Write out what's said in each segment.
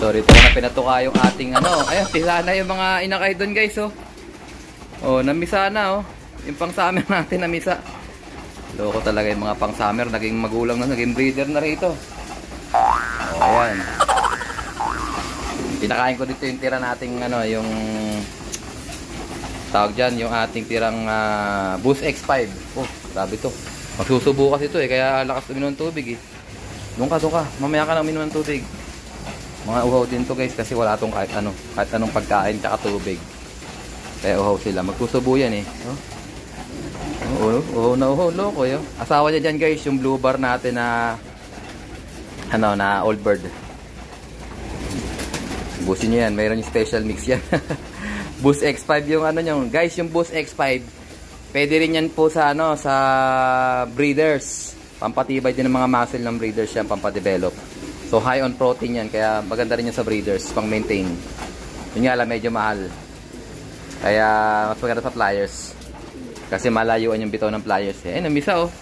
So dito ko na pinatuka yung ating ano. Ayun, tila na yung mga inakay doon guys oh. Oh, namisa na oh. Yung pang summer natin namisa. Loko talaga yung mga pang summer, naging magulang na, naging breeder na rito. Oh, ayan. Pinakain ko dito yung tira nating ano, yung tawag dyan, yung ating tirang Boost X5. Oh, grabe to. Magsusubo kasi ito eh, kaya lakas uminom ng tubig eh. Doon ka. Mamaya ka lang uminom ng tubig. Mga uhaw din to guys kasi wala tong kahit anong pagkain tsaka tubig. Kaya uhaw sila. Magsusubo yan eh. Oh, uhaw, loko yun. Asawa niya dyan guys, yung blue bar natin na ano, na old bird. Busin nyo yan, mayroon yung special mix yan. Boost X5 yung ano nyo. Guys, yung Boost X5, pwede rin yan po sa ano, sa breeders. Pampatibay din ng mga muscle ng breeders yan, pampadevelop. So high on protein yan, kaya maganda rin yan sa breeders, pang maintain. Yun nga lang, medyo mahal. Kaya mas maganda sa pliers. Kasi malayuan yung bitaw ng pliers eh. Namisa oh.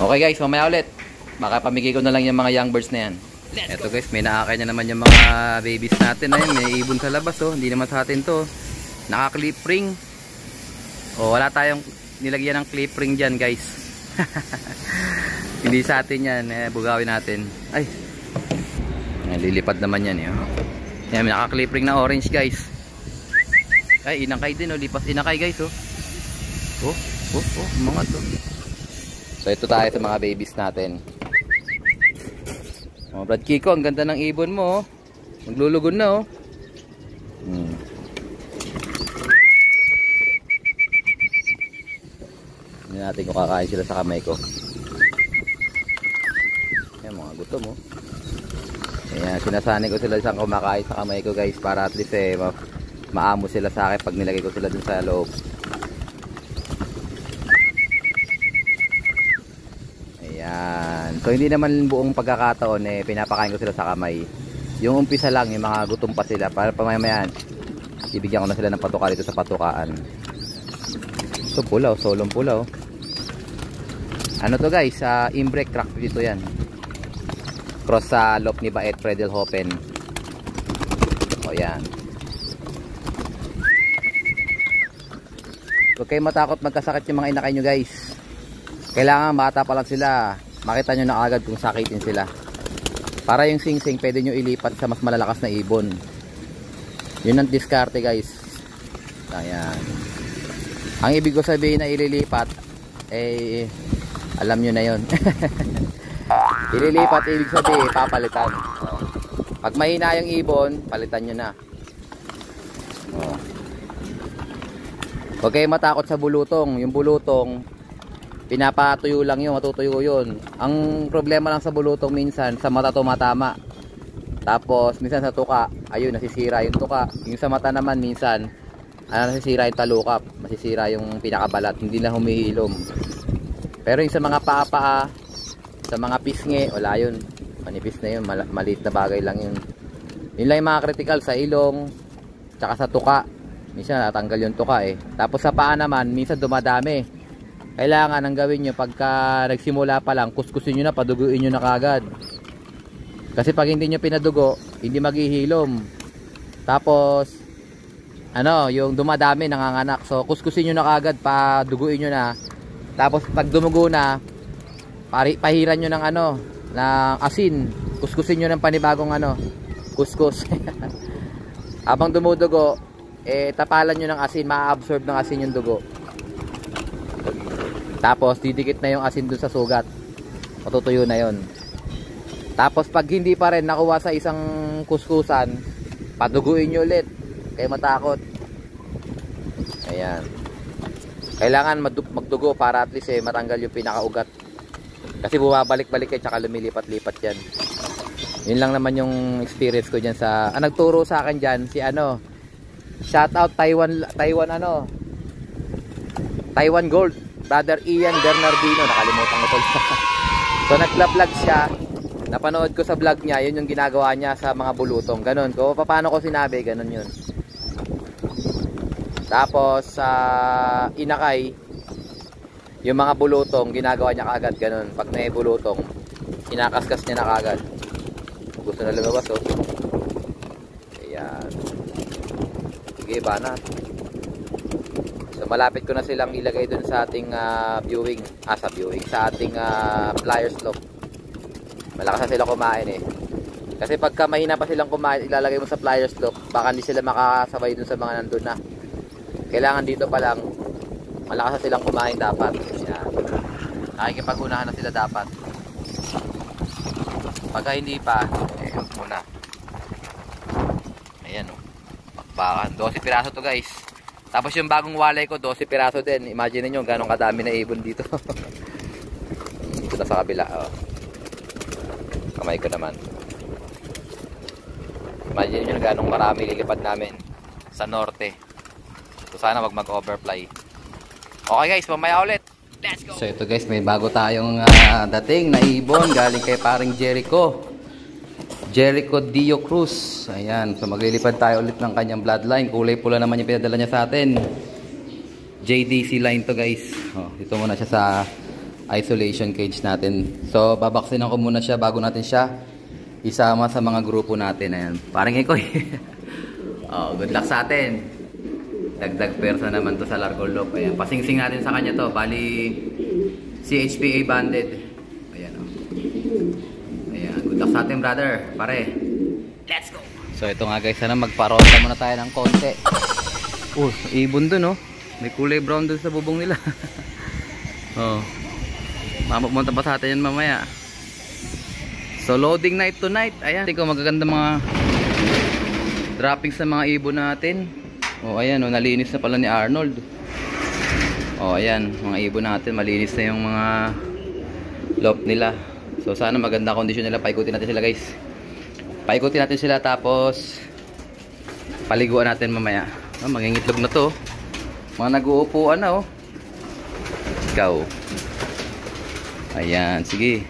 Okay guys, mamaya ulit. Baka pamigay ko na lang yung mga young birds na yan. Eto guys, may naakay na naman yung mga babies natin. Ayun, may ibon sa labas oh. Hindi naman sa atin to. Naka-clip ring. Oh, wala tayong nilagyan ng clip ring dyan guys. Hindi sa atin yan. Bugawin natin. Ay, lilipad naman yan eh. Yan, may naka-clip ring na orange guys. Ay, inakay din oh. Lipas inakay guys oh. Mga to. So ito tayo sa mga babies natin. Oh, Brad Kiko, ang ganda ng ibon mo oh. Maglulugon na oh. Hindi natin kung kakain sila sa kamay ko. Ayan, mga gutom oh. Ayan, sinasanay ko sila isang kumakain sa kamay ko guys, para at least eh maamo sila sa akin pag nilagay ko sila dun sa loob. Ayan. So hindi naman buong pagkakataon eh pinapakain ko sila sa kamay. Yung umpisa lang, yung mga gutom pa sila, para pamamayan ibigyan ko na sila ng patuka dito sa patukaan. So pulaw, solong pulaw. Ano to guys, imbrek crack dito yan. Cross sa lop ni Baet Fredelhofen. O yan. Huwag kayo matakot magkasakit yung mga inakay nyo guys. Kailangan bata pa lang sila, makita nyo na agad kung sakitin sila. Para yung singsing pwede nyo ilipat sa mas malalakas na ibon. Yun ang diskarte guys. Ayan. Ang ibig ko sabihin na ililipat, eh alam nyo na yun. Ililipat ibig sabihin papalitan. Pag mahina yung ibon, palitan nyo na. Huwag kayo matakot sa bulutong. Yung bulutong pinapatuyo lang yun, matutuyo yun. Ang problema lang sa bulutong minsan sa mata tumatama. Tapos minsan sa tuka, ayun nasisira yung tuka. Yung sa mata naman minsan nasisira yung talukap, masisira yung pinakabalat, hindi na humihilom. Pero yung sa mga paa-paa, sa mga pisngi, wala yun. Manipis na yun, maliit na bagay lang yun. Yun lang yung mga critical sa ilong, tsaka sa tuka. Minsan natanggal yung tuka eh. Tapos sa paa naman, minsan dumadami. Kailangan ang gawin nyo pagka nagsimula pa lang, kuskusin nyo na, paduguin nyo na kagad. Kasi pag hindi nyo pinadugo, hindi maghihilom. Tapos ano, yung dumadami nanganganak. So kuskusin nyo na kagad, paduguin nyo na. Tapos pag dumugo na, pahiran nyo ng ano, ng asin. Kuskusin nyo ng panibagong ano, kuskus. Habang dumudugo, tapalan nyo ng asin, ma-absorb ng asin yung dugo. Tapos didikit na yung asin dun sa sugat, matutuyo na yon. Tapos pag hindi pa rin nakuha sa isang kuskusan, paduguin nyo ulit, kayo matakot. Ayan, kailangan magdugo para at least matanggal yung pinakaugat. Kasi bumabalik-balik kayo, tsaka lumilipat-lipat yan. Yun lang naman yung experience ko dyan sa nagturo sa akin dyan, si ano, shout out Taiwan Gold, Brother Ian Bernardino, nakalimutan ko to. So nagla-vlog siya, napanood ko sa vlog niya, yun yung ginagawa niya sa mga bulutong, ganun. Kung paano ko sinabi, ganun yun. Tapos sa inakay, yung mga bulutong ginagawa niya kagad ganun. Pag may bulutong, kinakaskas niya na kagad. Gusto na lumabas, oh. Ayan. Sige, banat. So malapit ko na silang ilagay dun sa ating viewing. Sa ating flyer slope. Malakas na sila kumain eh. Kasi pagka mahina pa silang kumain, ilalagay mo sa flyer slope, baka hindi sila makakasabay dun sa mga nandun na. Kailangan dito pa lang, malakas na silang kumain dapat. Ayan. Nakikipag-unahan na sila dapat. Pagka hindi pa, muna. Ayan o. Bakbakan. 12 piraso to guys. Tapos yung bagong walay ko, 12 piraso din. Imagine nyo gano'ng kadami na ibon dito. Ito na sa kabila. Oh. Kamay ko naman. Imagine nyo gano'ng marami lilipad namin sa norte. So sana wag mag-overfly. Okay guys, mamaya ulit. Let's go! So ito guys, may bago tayong dating na ibon galing kay paring Jericho. Jericho Dio Cruz. Ayan, so maglilipad tayo ulit ng kanyang bloodline. Kulay pula naman yung pinadala niya sa atin. JDC line to guys. Oh, dito muna siya sa isolation cage natin. So babaksinan ko muna siya bago natin siya isama sa mga grupo natin. Ayan, parang ikoy. Oh, good luck sa atin. Dagdag persa naman to sa Larcol Loop. Ayan, pasingsing natin sa kanya to. Bali CHPA banded. Ayan, oh. Ayan, good luck sa atin brother. Pare, let's go. So ito nga guys, sana magparonta muna tayo ng konti. Ibon dun oh. May kulay brown dun sa bubong nila. Oh, mamupunta pa sa atin yan mamaya. So loading night tonight. Ayan, tingnan ko magaganda mga droppings sa mga ibon natin. Oh, ayan, oh, nalinis na pala ni Arnold. Oh, ayan, mga ibon natin, malinis na yung mga loft nila. So, sana maganda kondisyon nila. Paikutin natin sila, guys. Paikutin natin sila, tapos paliguan natin mamaya. Oh, mangingitlog na to. Mga nag-uupuan na, oh. Ikaw. Ayan, sige.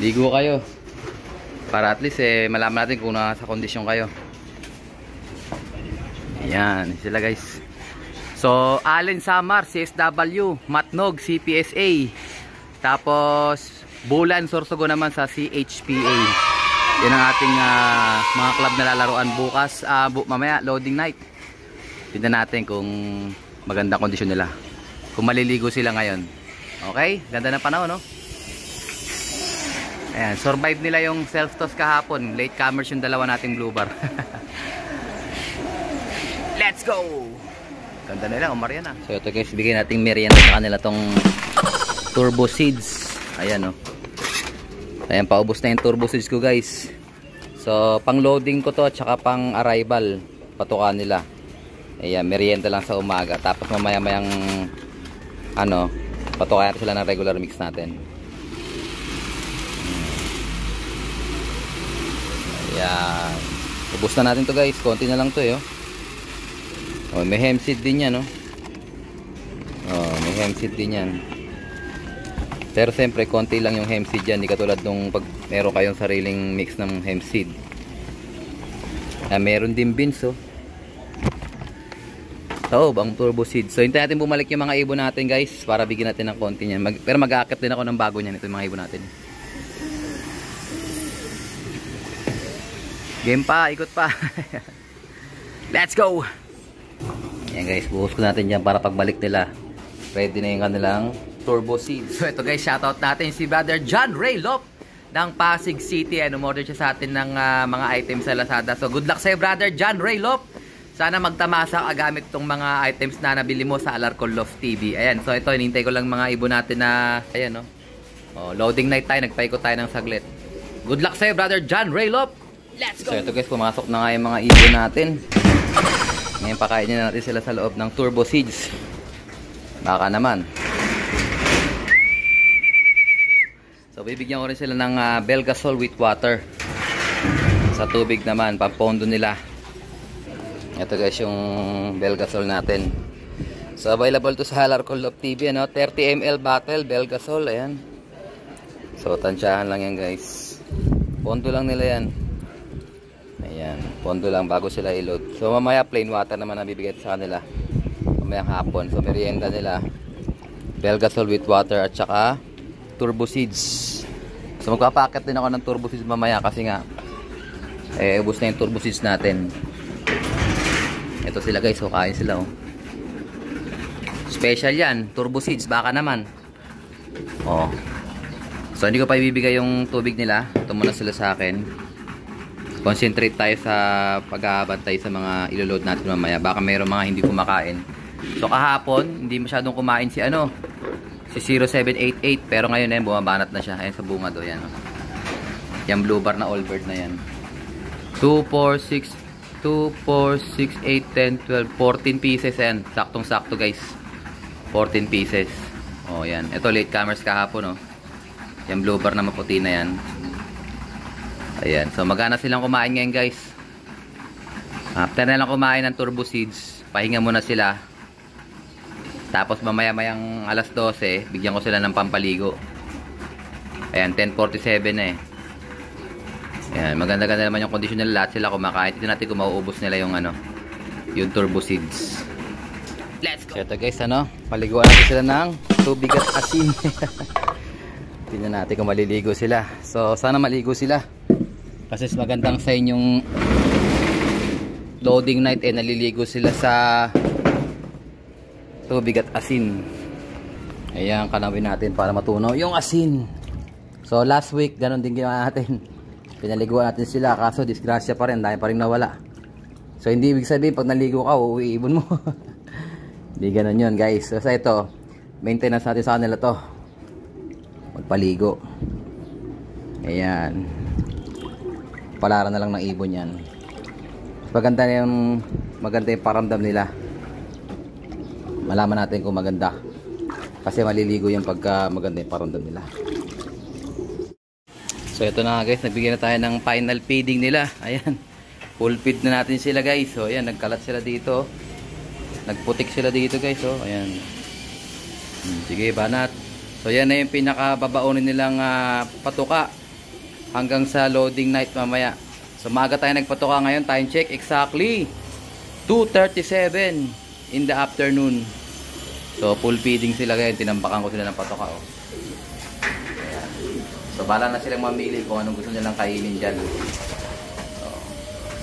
Ligo kayo. Para at least, malaman natin kung nasa kondisyon kayo. Ayan, sila guys. So, Allen Samar, CSW, Matnog, CPSA. Tapos, Bulan Sorsogo naman sa CHPA. Yan ang ating mga club na lalaruan bukas. Mamaya, loading night. Tignan natin kung maganda kondisyon nila. Kung maliligo sila ngayon. Okay? Ganda ng panahon, no? Ayan, survive nila yung self-toss kahapon. Late comers yung dalawa nating blue bar. Let's go! Ganda nila, umarya na. So ito guys, bigyan nating merienda sa kanila tong turbo seeds. Ayan, oh. Ayan, paubos na yung turbo seeds ko guys. So pang loading ko to at saka pang arrival patukan nila. Ayan, merienda lang sa umaga. Tapos mamaya mayang patukan natin sila ng regular mix natin. Ayan, ubos na natin to guys. Konti na lang to oh. Oh, may hemp seed din yan, no? Oh, may hemp seed din yan. Pero siyempre, konti lang yung hemp seed yan. Hindi katulad nung pag meron kayong sariling mix ng hemp seed. Meron din beans, oh. So, ang turbo seed. So, hintayin natin bumalik yung mga ibon natin, guys. Para bigyan natin ng konti niyan. Pero mag-aakit din ako ng bago niyan. Ito yung mga ibon natin. Game pa, ikot pa. Let's go! Ayan guys, buhos ko natin yan para pagbalik nila ready na yung kanilang turbo seeds. So ito guys, shoutout natin si Brother John Ray Lop ng Pasig City. Umorder siya sa atin ng mga items sa Lazada. So good luck sa'yo Brother John Ray Lop. Sana magtamasa ka gamit tong mga items na nabili mo sa Alarcol Loft TV. Ayan, so ito, hinintay ko lang mga ibon natin na, ayan no. Oh, loading night tayo, nagpaikot tayo ng saglit. Good luck sa'yo Brother John Ray Lop. Let's go! So ito guys, pumasok na nga yung mga ibon natin. Ngayon pakainin na natin sila sa loob ng turbo seeds. Baka naman. So bibigyan ko rin sila ng Belgasol with water. Sa tubig naman, pampondo nila. Ito guys yung Belgasol natin. So available to sa Alarcol Loft TV, ano? 30 ml bottle Belgasol, ayan. So tansyahan lang yan guys. Pondo lang nila yan. Ayan, pondo lang bago sila i-load. So mamaya plain water naman ang bibigay sa kanila mamayang hapon. So merienda nila Belgasol with water at saka turbo seeds. So magpapaket din ako ng turbo seeds mamaya kasi nga ubos na yung turbo seeds natin. Ito sila guys, kain sila oh. Special yan, turbo seeds, baka naman. Oh. So hindi ko pa ibibigay yung tubig nila. Ito muna sila sa akin. Concentrate tayo sa pag-aabantay sa mga iloload natin mamaya. Baka mayroong mga hindi kumakain. So kahapon, hindi masyadong kumain si si 0788. Pero ngayon ayun, bumabanat na siya. Ayun sa bunga do, yan. Yung blue bar na all bird na yan. 2, 4, 6, 8, 10, 12, 14 pieces yan. Saktong sakto guys. 14 pieces. Oh yan. Ito late comers kahapon oh. Yung blue bar na maputi na yan. Ayan. So magana silang kumain ngayon guys. After na lang kumain ng turbo seeds, pahinga muna sila. Tapos mamaya-mayang alas 12, bigyan ko sila ng pampaligo. Ayan, 10:47 na eh. Ayan, maganda-ganda naman yung kondisyon nila. Lahat sila kumakain. Ito natin kung mauubos nila yung yung turbo seeds. Let's go! So ito guys, paliguan natin sila ng tubig at asin. Tingnan natin kung maliligo sila. So sana maligo sila. Kasi magandang sign yung loading night naliligo sila sa tubig at asin. Ayan, kanawin natin para matunaw yung asin. So last week, ganun din ginawa natin. Pinaliguan natin sila, kaso disgrasya pa rin, dahil pa rin nawala. So hindi ibig sabihin pag naligo ka, uuibon mo. Hindi ganun yun guys. So ito, maintenance natin sa kanila to. Magpaligo. Ayan. Palaran na lang ng ibon yan. Maganda yung paramdam nila. Malaman natin kung maganda. Kasi maliligo yung pagka maganda yung paramdam nila. So ito na guys, nagbigyan na tayo ng final feeding nila. Ayan. Full feed na natin sila guys. So ayan, nagkalat sila dito. Nagputik sila dito guys. So ayan. Sige, banat. So yan na yung pinakababaonin nilang patuka hanggang sa loading night mamaya. So maaga tayo nagpatuka ngayon. Time check exactly 2:37 in the afternoon. So full feeding sila ngayon. Tinambakan ko sila ng patuka oh. Ayan. So bala na silang mamili kung anong gusto nilang kainin dyan.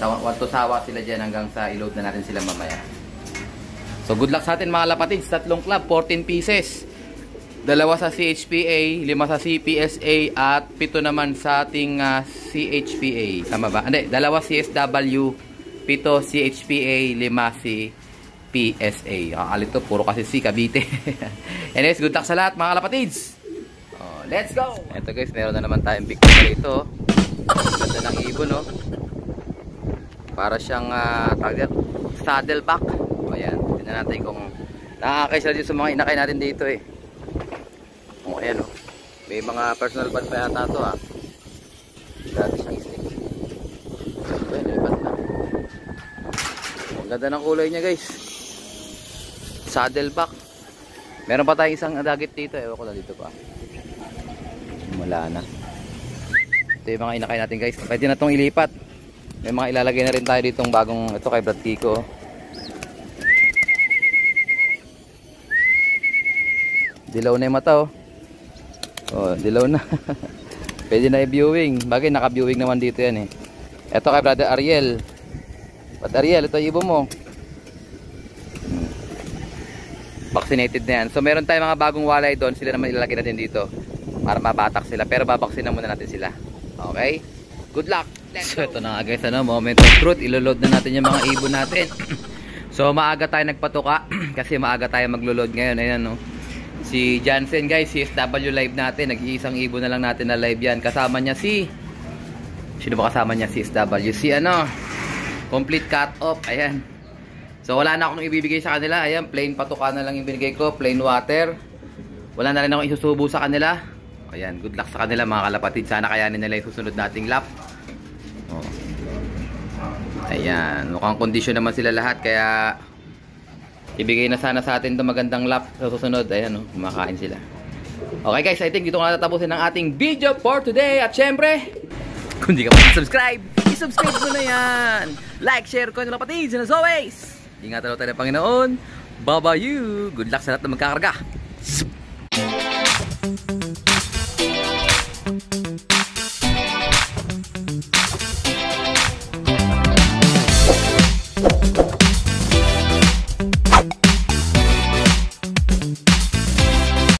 So sawa sila dyan hanggang sa i-load na natin sila mamaya. So good luck sa atin mga lapatids. 3 club, 14 pieces. 2 sa CHPA, 5 sa CPSA, at 7 naman sa ating CHPA. Tama ba? Hindi, 2 CSW, 7 CHPA, 5 CPSA. Kakalit to, puro kasi C, Cavite. Anyways, good luck sa lahat mga kalapatids. Oh, let's go! Ito guys, meron na naman tayong picture dito. Ganda ng ibon, no? Para siyang saddleback. O yan, tignan natin kung nakakay sila dito sa mga inakay natin dito eh. O ayan o, may mga personal band pa yata ito dati siyang stick. Ayan, nilipat na. Ang ganda ng kulay niya guys. Saddleback. Meron pa tayong isang dagit dito, ewan ko na dito pa. Wala na. Ito yung mga inakay natin guys. Pwede na itong ilipat. May mga ilalagay na rin tayo ditong bagong, ito kay Brad Kiko. Dilaw na yung mata oh. Oh, dilaw na. Pwede na i-viewing. Bagay naka-viewing naman dito yan eh. Ito kay Brother Ariel. Brother Ariel, ito yung ibon mo. Vaccinated na yan. So meron tayong mga bagong walay doon. Sila naman ilalagay natin dito para mabatak sila. Pero babaksin muna natin sila. Okay? Good luck! So ito na nga guys, moment of truth. Iloload na natin yung mga ibon natin. So maaga tayo nagpatuka kasi maaga tayo maglo-load ngayon. Ayan no. Si Jansen guys, CSW live natin. Nag-iisang ibon na lang natin na live yan. Kasama niya sino ba kasama niya? CSW. Complete cut off. Ayan. So wala na akong ibibigay sa kanila. Ayan, plain patuka na lang yung binigay ko. Plain water. Wala na rin akong isusubo sa kanila. Ayan, good luck sa kanila mga kalapatid. Sana kayanin nila yung susunod nating lap. Oh. Ayan, mukhang kondisyon naman sila lahat. Kaya ibigay na sana sa atin itong magandang lap sa susunod. Ayan, kumakain sila. Okay guys, I think dito ko natatapusin ang ating video for today. At syempre, kung di ka pa subscribe, i-subscribe mo na yan. Like, share ko yung kapatids. And as always, ingatan tayo ng Panginoon. Bye-bye you. Good luck sa lahat na magkakarga.